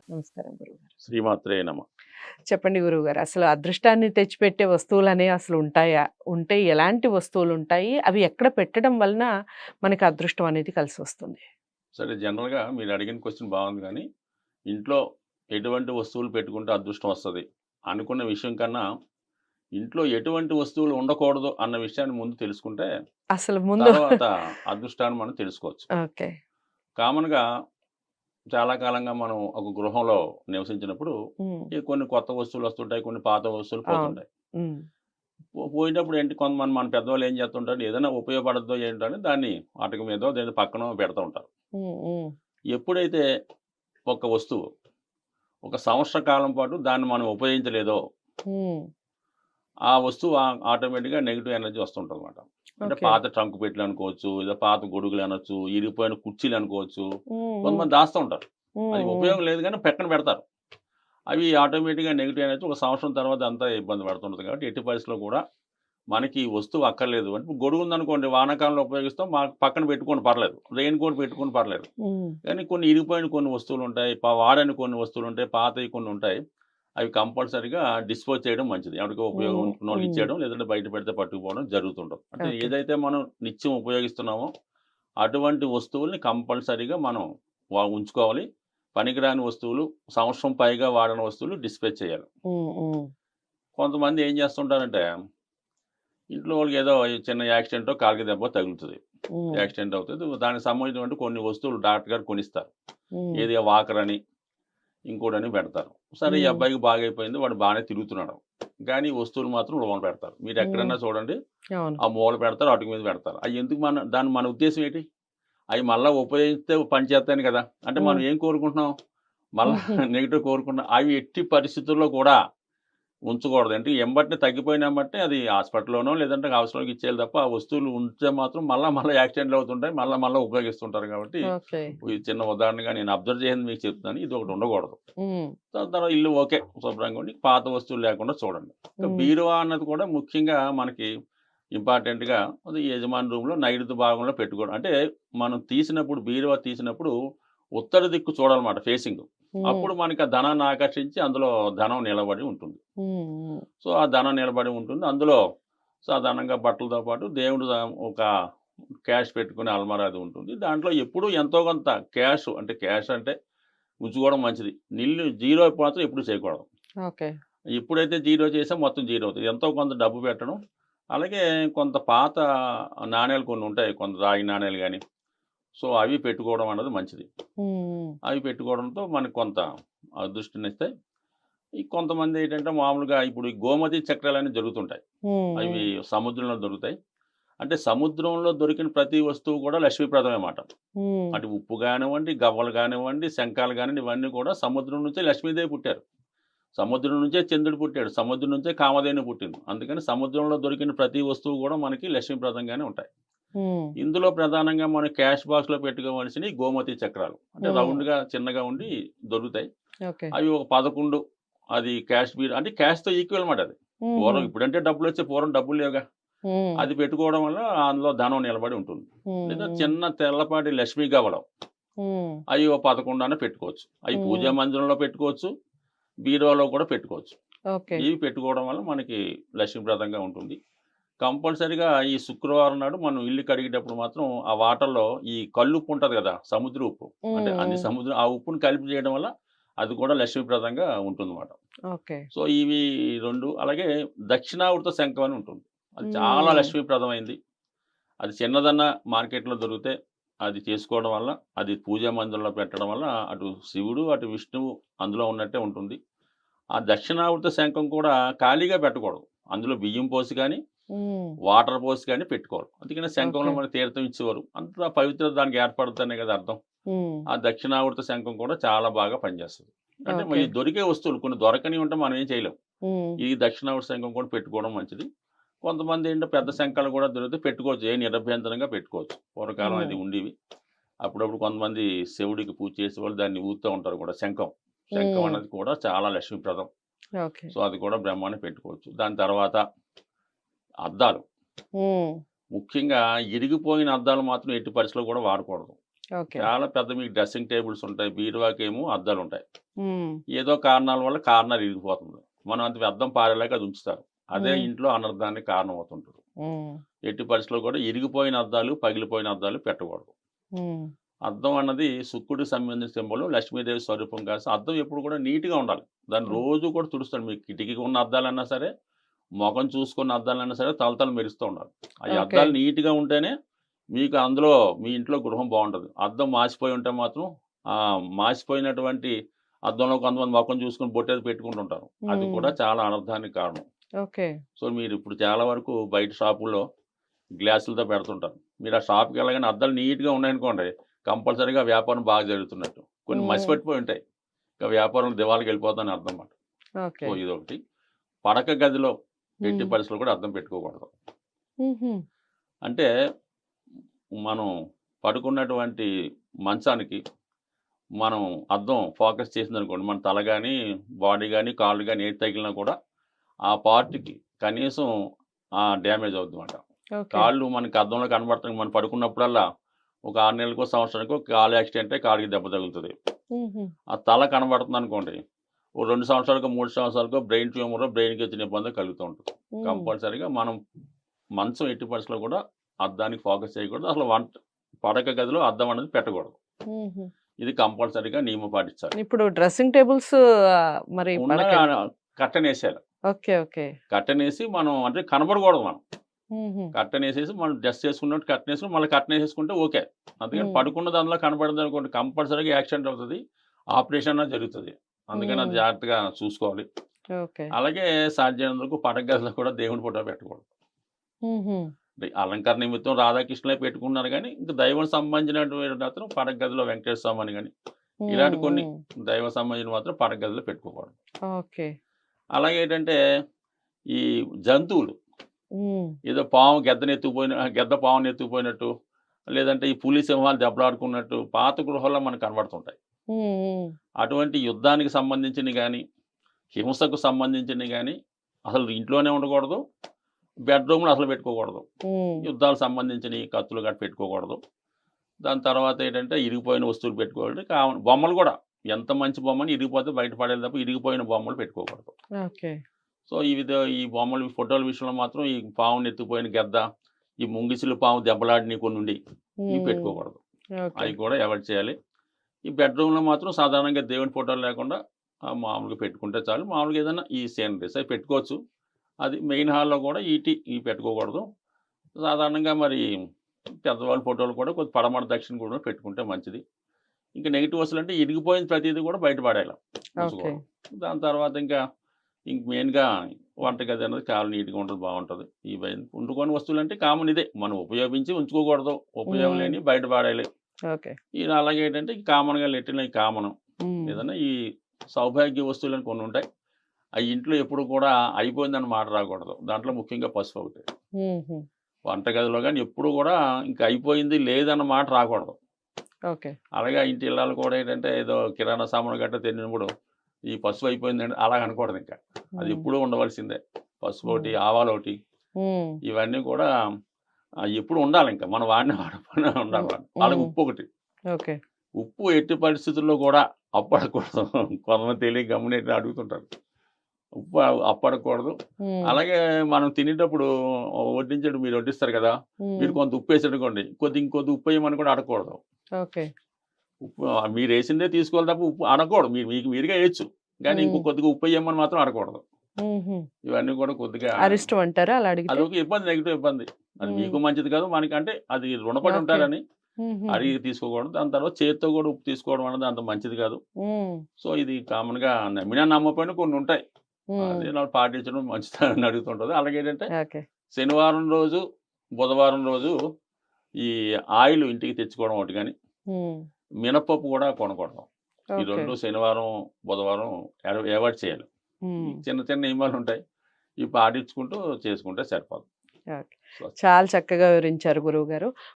నమస్కారం గురువుగారు. శ్రీమాత్రే నమ. చెప్పండి గురువుగారు. అసలు అదృష్టాన్ని తెచ్చిపెట్టే వస్తువులనేవి అసలు ఉంటాయా? ఉంటే ఎలాంటి వస్తువులుంటాయి? అవి ఎక్కడ పెట్టడం వలన మనకి అదృష్టం అనేది కలిసొస్తుంది? సరే, జనరల్‌గా మీరు అడిగిన క్వెషన్ బాగుంది గానీ, ఇంట్లో ఎటువంటి వస్తువులు పెట్టుకుంటే అదృష్టం వస్తది అనుకున్న విషయం కన్నా, ఇంట్లో ఎటువంటి వస్తువులు ఉండకూడదు అన్న విషయాన్ని ముందు తెలుసుకుంటే, అసలు ముందు తర్వాత అదృష్టాన్ని మనం తెలుసుకోవచ్చు. ఓకే. కామన్‌గా చాలా కాలంగా మనం ఒక గృహంలో నివసించినప్పుడు, హ్మ్. కొన్ని కొత్త వస్తువులు వస్తుంటాయి, కొన్ని పాత వస్తువులు అవును. పోతుంటాయి. హ్మ్. పోయినప్పుడు ఏంటి కొంతమంది మన పెద్దవాళ్ళు ఏం చేస్తుంటారు, ఏదైనా ఉపయోగపడద్దో ఏంటో అని దాన్ని అటక మీదో దేని పక్కనో పెడతా ఉంటారు. హ్మ్. హ్మ్. ఎప్పుడైతే ఒక వస్తువు ఒక సంవత్సర కాలం పాటు దాన్ని మనం ఉపయోగించలేదో, హ్మ్. ఆ వస్తువు ఆటోమేటిక్‌గా నెగెటివ్ ఎనర్జీ వస్తుంటదనమాట. అంటే ఓకే. పాత ట్రంక్ పెట్టెలు అనుకోవచ్చు, లేదా పాత గొడుగులు అనొచ్చు, ఇరిగిపోయిన కుర్చీలు అనుకోవచ్చు. హ్మ్. హ్మ్. కొంతమంది దాస్తూ ఉంటారు. హ్మ్. అది హ్మ్. ఉపయోగం లేదు గానీ పక్కన పెడతారు. అవి ఆటోమేటిక్‌గా నెగెటివ్ ఎనర్జీ ఒక సంవత్సరం తర్వాత అంతా ఇబ్బంది పడుతుంటది కాబట్టి, ఎట్టి పరిస్థితిలో కూడా మనకి ఈ వస్తువు అక్కర్లేదు అంటే గొడుగు ఉందనుకోండి, వానాకాలంలో ఉపయోగిస్తాం. పక్కన పెట్టుకోండి పర్లేదు. రెయిన్ కోట్ పెట్టుకోండి పర్లేదు. హ్మ్. కానీ కొన్ని ఇరిగిపోయిన కొన్ని వస్తువులుంటాయి. వాడని కొన్ని వస్తువులుంటాయి. పాతయి కొన్ని ఉంటాయి. అవి కంపల్సరీగా డిస్పోజ్ చేయడం మంచిది. ఎవరికో ఉపయోగం హ్మ్. ఉన్నోళ్ళకి హ్మ్. ఇచ్చేయడం, లేదంటే బయట పెడితే పట్టుకుపోవడం జరుగుతుంటది. అంటే ఓకే. ఏదైతే మనం నిత్యం ఉపయోగిస్తున్నామో, అటువంటి వస్తువుల్ని కంపల్సరీగా మనం ఉంచుకోవాలి. పనికిరాని వస్తువులు, సంవత్సరం పైగా వాడని వస్తువులు డిస్పోజ్ చేయాలి. హ్మ్. హ్మ్. కొంతమంది ఏం చేస్తుంటారంటే, ఇంట్లో వాళ్ళకి ఏదో చిన్న యాక్సిడెంటో, కాలికి దెబ్బో తగులుతది. హ్మ్. యాక్సిడెంట్ అవుతది. దానికి సంబంధించినటువంటి కొన్ని వస్తువులు డాక్టర్ గారు కొనిస్తారు. హ్మ్. ఏది వాకరని, ఇంకోటని పెడతారు. సరే, ఈ హ్మ్. అబ్బాయికి బాగైపోయింది. వాడు బానే తిరుగుతున్నాడు. కానీ ఈ వస్తువులు మాత్రం లోన పెడతారు. హ్మ్. మీరెక్కడన్నా చూడండి. అవును. ఆ మూల పెడతారు. అటుకు మీద పెడతారు. అయి ఎందుకు మన ఉద్దేశ్యం ఏంటి? అయి మళ్ళా ఉపయోగిస్తే పని చేత్తాయని కదా! అంటే మనం హ్మ్. ఏం కోరుకుంటున్నాం? మళ్ళా హుహు. నెగెటివ్ కోరుకుంటున్నాం. అవి ఎట్టి పరిస్థితుల్లో కూడా ఉంచకూడదు. అంటే ఎంబటనే తగ్గిపోయిన ఎమ్మటనే అది హాస్పిటల్‌లోనో లేదంటే అవసరానికి ఇచ్చేయాలి తప్ప, ఆ వస్తువులు ఉంచితే మాత్రం మళ్ళా యాక్సిడెంట్‌లు అవుతుంటాయి. మళ్ళా ఉపయోగిస్తుంటారు కాబట్టి, ఓకే. ఈ చిన్న ఉదాహరణగా నేను అబ్జర్వ్ చేసింది మీకు చెప్తున్నాను. ఇదొకటి ఉండకూడదు. హ్మ్. దాని తర్వాత ఇల్లు ఓకే. శుభ్రంగా ఉండి పాత వస్తువులు లేకుండా చూడండి. ఇంకా హ్మ్. బీరువా అన్నది కూడా ముఖ్యంగా మనకి ఇంపార్టెంట్‌గా అది యజమాని రూమ్‌లో నైరుతి భాగంలో పెట్టుకోవడం. అంటే మనం తీసినప్పుడు బీరువా తీసినప్పుడు ఉత్తర దిక్కు చూడాలన్నమాట ఫేసింగ్. హ్మ్. అప్పుడు మనకి ఆ ధనాన్ని ఆకర్షించి అందులో ధనం నిలబడి ఉంటుంది. హ్మ్. హ్మ్. సో, ఆ ధనం నిలబడి ఉంటుంది. అందులో సాధారణంగా బట్టలతో పాటు దేవుడు ఒక క్యాష్ పెట్టుకునే అల్మారా అది ఉంటుంది. దాంట్లో ఎప్పుడూ ఎంతో కొంత క్యాష్ అంటే ఉంచుకోవడం మంచిది. జీరో మాత్రం ఎప్పుడు చేయకూడదు. ఓకే. ఎప్పుడైతే జీరో చేసామో మొత్తం జీరో అవుతది. ఎంతో కొంత డబ్బు పెట్టడం. అలాగే కొంత పాత నాణేలు కొన్ని ఉంటాయి. కొంత రాగి నాణేలు గాని, సో, అవి పెట్టుకోవడం అన్నది మంచిది. హ్మ్. అవి పెట్టుకోవడంతో మనకు కొంత అదృష్టాన్నిస్తాయి. కొంతమందేంటంటే మామూలుగా ఇప్పుడు ఈ గోమతి చక్రాలనేవి జరుగుతుంటాయి. హ్మ్. అవి హ్మ్. సముద్రంలో దొరుకుతాయి. అంటే సముద్రంలో దొరికిన ప్రతి వస్తువు కూడా లక్ష్మీప్రదమే మాట. హ్మ్. అటు ఉప్పు గానివ్వండి, గవ్వలు గానివ్వండి, శంఖాలు గానివ్వండి, ఇవన్నీ కూడా సముద్రం నుంచే లక్ష్మీదేవి పుట్టారు. సముద్రం నుంచే చంద్రుడు పుట్టాడు. సముద్రం నుంచే కామధేను పుట్టింది. అందుకని సముద్రంలో దొరికిన ప్రతి వస్తువు కూడా మనకి లక్ష్మీప్రదంగానే ఉంటాయి. హ్మ్. ఇందులో ప్రధానంగా మనం క్యాష్ బాక్స్‌లో పెట్టుకోవాల్సినయి గోమతి చక్రాలు. అంటే హ్మ్. రౌండ్‌గా చిన్నగా ఉండి దొరుకుతాయి. ఓకే. అవి ఒక 11 అది అంటే క్యాష్‌తో ఈక్వల్ మాట అది. హుహు. ఇప్పుడంటే డబ్బులొచ్చాయి. పూర్వం డబ్బులు లేవుగా. హ్మ్. అది పెట్టుకోవడం వల్ల అందులో ధనం నిలబడి ఉంటుంది. హ్మ్. లేదా హ్మ్. చిన్న తెల్లపాటి లక్ష్మీ గవ్వలు హ్మ్. అయి ఓ 11 అన్నా పెట్టుకోవచ్చు. అయి హ్మ్. పూజా మందిరంలో పెట్టుకోవచ్చు. బీరువాలో కూడా పెట్టుకోవచ్చు. ఓకే. ఇవి పెట్టుకోవడం వల్ల మనకి లక్ష్మీప్రదంగా ఉంటుంది. కంపల్సరీగా ఈ శుక్రవారం నాడు మనం ఇల్లు కడిగేటప్పుడు మాత్రం ఆ వాటర్‌లో ఈ కల్లుప్పు ఉంటది గదా! సముద్ర ఉప్పు. అంటే హ్మ్. అన్ని హ్మ్. ఆ ఉప్పుని కలిపి చేయడం వల్ల అది కూడా లక్ష్మీప్రదంగా ఉంటుందన్నమాట. ఓకే. సో, ఇవి 2 అలాగే దక్షిణావృత శంఖం అని ఉంటుంది. అది చాలా హ్మ్. లక్ష్మీప్రదమైంది. అది చిన్నదన్నా మార్కెట్‌లో దొరికితే అది చేసుకోవడం వల్ల, అది పూజా మందిరంలో పెట్టడం వల్ల అటు శివుడు, అటు విష్ణువు అందులో ఉన్నట్టే ఉంటుంది. ఆ దక్షిణావృత శంఖం కూడా ఖాళీగా పెట్టకూడదు. అందులో బియ్యం పోసి గాని, హ్మ్. వాటర్ పోసి గాని పెట్టుకోవాలి. అందుకనే శంఖంలో ఓకే. మనకు తీర్థం ఇచ్చేవారు. అంత పవిత్రత దానికి ఏర్పడుద్దనే కదా అర్థం. హ్మ్. ఆ దక్షిణావృత శంఖం కూడా చాలా బాగా పనిచేస్తది. అంటే ఓకే. ఈ దొరికే వస్తువులు కొన్ని దొరకనివి ఉంటే మనం ఏం చేయలేం. హ్మ్. ఈ దక్షిణావృత శంఖం కూడా పెట్టుకోవడం మంచిది. కొంతమందేంటో పెద్ద శంఖాలు కూడా దొరికితే పెట్టుకోవచ్చు. ఏ నిరభ్యంతరంగా పెట్టుకోవచ్చు. పూర్వకాలం హ్మ్. అది ఉండేవి. అప్పుడప్పుడు కొంతమంది శివుడికి పూజ చేసేవాళ్ళు దాన్ని ఊదుతూ ఉంటారు కూడా శంఖం. శంఖం హ్మ్. అన్నది కూడా చాలా లక్ష్మీప్రదం. ఓకే. సో, అది కూడా బ్రహ్మాండంగా పెట్టుకోవచ్చు. దాని తర్వాత అద్దాలు. హ్మ్. ముఖ్యంగా ఇరిగిపోయిన అద్దాలు మాత్రం ఎట్టి పరిస్థితిలో కూడా వాడకూడదు. ఓకే. చాలా పెద్ద మీకు డ్రెస్సింగ్ టేబుల్స్ ఉంటాయి. బీరువాకేమో అద్దాలు ఉంటాయి. హ్మ్. ఏదో కారణాల వల్ల కార్నర్ ఇరిగిపోతుంది. మనం అంత అద్దం పారేలాగా అది ఉంచుతారు. అదే హ్మ్. ఇంట్లో అనర్థానికి కారణం అవుతుంటుంది. హ్మ్. ఎట్టి పరిస్థితుల్లో కూడా ఇరిగిపోయిన అద్దాలు, పగిలిపోయిన అద్దాలు పెట్టకూడదు. హ్మ్. అద్దం అన్నది శుక్రుడికి సంబంధించిన సింబల్. లక్ష్మీదేవి స్వరూపం కాసి అద్దం ఎప్పుడు కూడా నీట్‌గా ఉండాలి. దాన్ని హ్మ్. రోజు కూడా తుడుస్తాడు. మీకు కిటికీకి ఉన్న అద్దాలన్నా సరే, మొఖం చూసుకున్న అద్దాలన్నా సరే తళతళ మెరుస్తూ ఉండాలి. ఈ ఓకే. అద్దాలు నీట్‌గా ఉంటేనే మీకు అందులో మీ ఇంట్లో గృహం బావుంటది. అద్దం మాసిపోయి ఉంటే మాత్రం మాసిపోయినటువంటి అద్దంలో కొంతమంది మొఖం చూసుకొని బొట్టేది పెట్టుకుంటుంటారు. అది హ్మ్. కూడా చాలా అనర్థానికి కారణం. ఓకే. సో, మీరిప్పుడు చాలా వరకు బయట షాపుల్లో గ్లాసులతో పెడుతుంటారు. మీరు ఆ షాప్‌కెళ్ళగానే అద్దాలు నీట్‌గా ఉన్నాయనుకోండి, కంపల్సరీగా వ్యాపారం బాగా జరుగుతున్నట్టు. కొన్ని హ్మ్. మసిపట్టిపోయి ఉంటాయి. ఇక వ్యాపారం దివాళాకెళ్ళిపోద్దని అర్థం మాట. So, okay. ఇదొకటి. పడక గదిలో ఎట్టి హ్మ్. పరిస్థితుల్లో కూడా అద్దం పెట్టుకోకూడదు. హుహు. అంటే మనం పడుకున్నటువంటి మంచానికి మనం అద్దం ఫోకస్ చేసిందనుకోండి, మన తల గాని, బాడీ గాని, కాళ్ళు గాని ఏది తగిలినా కూడా ఆ పార్ట్‌కి కనీసం డ్యామేజ్ అవుద్దన్నమాట. ఓకే. కాళ్ళు మనకి అద్దంలో కనబడుతున్నాయి. మనం పడుకున్నప్పుడల్లా ఒక 6 నెలలకో, సంవత్సరానికో కాలు యాక్సిడెంట్ అయ్యి కాలికి దెబ్బ తగులుతది. హుహు. ఆ తల కనబడుతుందనుకోండి, ఓ 2 సంవత్సరాలకో, 3 సంవత్సరాలకో బ్రెయిన్ ట్యూమరో, బ్రెయిన్‌కి వచ్చిన ఇబ్బందో కలుగుతూ ఉంటుంది. హ్మ్. కంపల్సరీగా మనం మంచం ఎట్టి పరిస్థితిలో కూడా అద్దానికి ఫోకస్ చేయకూడదు. అసలు పడక గదిలో అద్దం అనేది పెట్టకూడదు. హుహు. ఇది కంపల్సరీగా నియమం పాటించాలి. ఇప్పుడు డ్రెస్సింగ్ టేబుల్స్ మరి ఉన్న పడకలు కర్టెనేసేయాలి. ఓకే. ఓకే. కర్టెనేసి మనం అంటే కనబడకూడదు మనం. హుహు. కర్టెనేసేసి మనం డ్రెస్ చేసుకున్నట్టు కర్టెనేసుకొని మళ్ళీ కర్టెనేసేసుకుంటే ఓకే. అందుకని హ్మ్. పడుకున్న దానిలో కనపడిందనుకోండి కంపల్సరీగా యాక్సిడెంట్ అవుతది. ఆపరేషన్ అన్నా జరుగుతది. అందుకని అది హ్మ్. జాగ్రత్తగా చూసుకోవాలి. ఓకే. అలాగే సాధ్యమైనంత వరకు పడక గదిలో కూడా దేవుడి ఫోటో పెట్టకూడదు. హుహు. అంటే అలంకరణ నిమిత్తం రాధాకృష్ణులే పెట్టుకున్నారు గానీ, ఇంక దైవం సంబంధించినటువంటి మాత్రం పడక గదిలో వెంకటేశ్వర స్వామని గాని, హ్మ్. ఇలాంటి కొన్ని హ్మ్. దైవ సంబంధించినవి మాత్రం పడక గదిలో పెట్టుకోకూడదు. ఓకే. అలాగే ఏంటంటే, ఈ జంతువులు హ్మ్. ఏదో గెద్ద పావుని ఎత్తుకుపోయినట్టు, లేదంటే ఈ పులి, సింహాలు దెబ్బలాడుకున్నట్టు పాత గృహాల్లో మనకు కనబడుతుంటాయి. హ్మ్. హ్మ్. అటువంటి యుద్ధానికి సంబంధించినవి గాని, హింసకు సంబంధించినవి గాని, అసలు ఇంట్లోనే ఉండకూడదు. బెడ్‌రూమ్‌లో అసలు పెట్టుకోకూడదు. హ్మ్. యుద్ధాలకు సంబంధించినయి కత్తులు గట్రా పెట్టుకోకూడదు. దాని తర్వాత ఏంటంటే ఇరిగిపోయిన వస్తువులు పెట్టుకోకూడదు. బొమ్మలు గూడా ఎంత మంచి బొమ్మని ఇరిగిపోతే బయట పడేయాలి తప్ప ఇరిగిపోయిన బొమ్మలు పెట్టుకోకూడదు. ఓకే. సో, ఈ బొమ్మలు, ఫోటోల విషయంలో మాత్రం ఈ పావుని ఎత్తుకుపోయిన గెద్ద, ఈ ముంగిసలు పాము దెబ్బలాడినయి కొన్నుండి, ఇవి హ్మ్. పెట్టుకోకూడదు. ఓకే. అయి కూడా అవాయిడ్ చేయాలి. ఈ బెడ్‌రూమ్‌లో మాత్రం సాధారణంగా దేవుని ఫోటోలు లేకుండా మామూలుగా పెట్టుకుంటే చాలు. మామూలుగా ఏదన్నా ఈ సీనరీస్ అయి పెట్టుకోవచ్చు. అది మెయిన్ హాల్‌లో కూడా ఇయి పెట్టుకోకూడదు. సాధారణంగా మరి పెద్దవాళ్ళ ఫోటోలు కూడా కొద్దిగా పడమర, దక్షిణ కూడా పెట్టుకుంటే మంచిది. ఇంకా నెగెటివ్ అసలంటే ఇరిగిపోయిన ప్రతీది కూడా బయట పడేయాల. ఓకే. ఉంచకూడదు. దాని తర్వాత ఇంక మెయిన్‌గా వంటగది అనేది చాలా నీట్‌గా ఉంటది. బావుంటది. వండుకోని వస్తువులంటే కామన్ ఇదే. మనం ఉపయోగించి ఉంచుకోకూడదు. ఉపయోగం హ్మ్. లేనివి బయట పడేయాలి. ఓకే. అలాగే ఏంటంటే కామన్‌గా లెట్రిన్ అయి కామను. హ్మ్. ఏదన్నా ఈ సౌభాగ్య వస్తువులని కొన్నుంటాయి. అయి ఇంట్లో ఎప్పుడు కూడా అయిపోయిందని మాట రాకూడదు. దాంట్లో ముఖ్యంగా పసుపు ఒకటి. హుహు. వంటగదిలో గాని ఎప్పుడు కూడా ఇంక అయిపోయింది లేదన్న మాట రాకూడదు. ఓకే. అలాగే ఇంటి ఇల్లాలు కూడా ఏంటంటే ఏదో కిరాణా సామాను గట్టా తెచ్చినప్పుడు ఈ పసుపు అయిపోయిందండి అలాగ అనకూడదింక. అది హ్మ్. ఎప్పుడూ ఉండవలసిందే. పసుపొకటి, హ్మ్. ఆవాలొకటి హ్మ్. ఇవన్నీ కూడా ఎప్పుడు ఉండాలింక. మనం వాడిన హ్మ్. ఉండాలి. అలాగే హ్మ్. ఉప్పొకటి. ఓకే. ఉప్పు ఎట్టి పరిస్థితుల్లో కూడా అప్పడకూడదు. కొంతమంది తెలియక గమ్మునెట్టి అడుగుతుంటారు. ఉప్పు అప్పడకూడదు. హ్మ్. అలాగే మనం తినేటప్పుడు వడ్డించేటప్పుడు మీరు వడ్డిస్తారు కదా! హ్మ్. మీరు కొంత ఉప్పేసారనుకోండి, ఇంకొద్ది ఉప్పేయమని కూడా అడగకూడదు. ఓకే. ఉప్పు మీరేసిందే తీసుకోవాలి తప్ప ఉప్పు అనకూడదు. మీకు మీరుగా ఏయొచ్చు. గానీ ఇంకో హ్మ్. కొద్దిగా ఉప్పేయమని మాత్రం అనకూడదు. హుహు. ఇవన్నీ కూడా కొద్దిగా అరిష్టం అంటారా అలా అడిగితే? అదొక ఇబ్బంది. నెగెటివ్ ఇబ్బంది. అది హ్మ్. మీకు మంచిది కాదు. మనకంటే అది రుణపడి ఓకే. ఉంటారని హుహుహు. అడిగి తీసుకోకూడదు. దాని తర్వాత చేత్తో కూడా ఉప్పు తీసుకోవడం అనేది అంత మంచిది కాదు. హ్మ్. సో, ఇది కామన్‌గా నమ్మినా నమ్మకపోయినా కొన్నుంటాయి. హ్మ్. అది నాకు పాటించడం మంచిదని అడుగుతుంటది. అలాగే ఏంటంటే ఓకే. శనివారం రోజు, బుధవారం రోజు ఈ ఆయిల్ ఇంటికి తెచ్చుకోవడం ఒకటి గాని, హ్మ్. మినపప్పు కూడా కొనకూడదు. ఈ ఓకే. 2 శనివారం, బుధవారం అవాయిడ్ చేయాలి. ఈ హ్మ్. చిన్న చిన్న నియమాలుంటాయి. ఇవి పాటించుకుంటూ చేసుకుంటే సరిపోతుంది. ఓకే. స్వస్తి. చాలా చక్కగా వివరించారు గురువుగారు.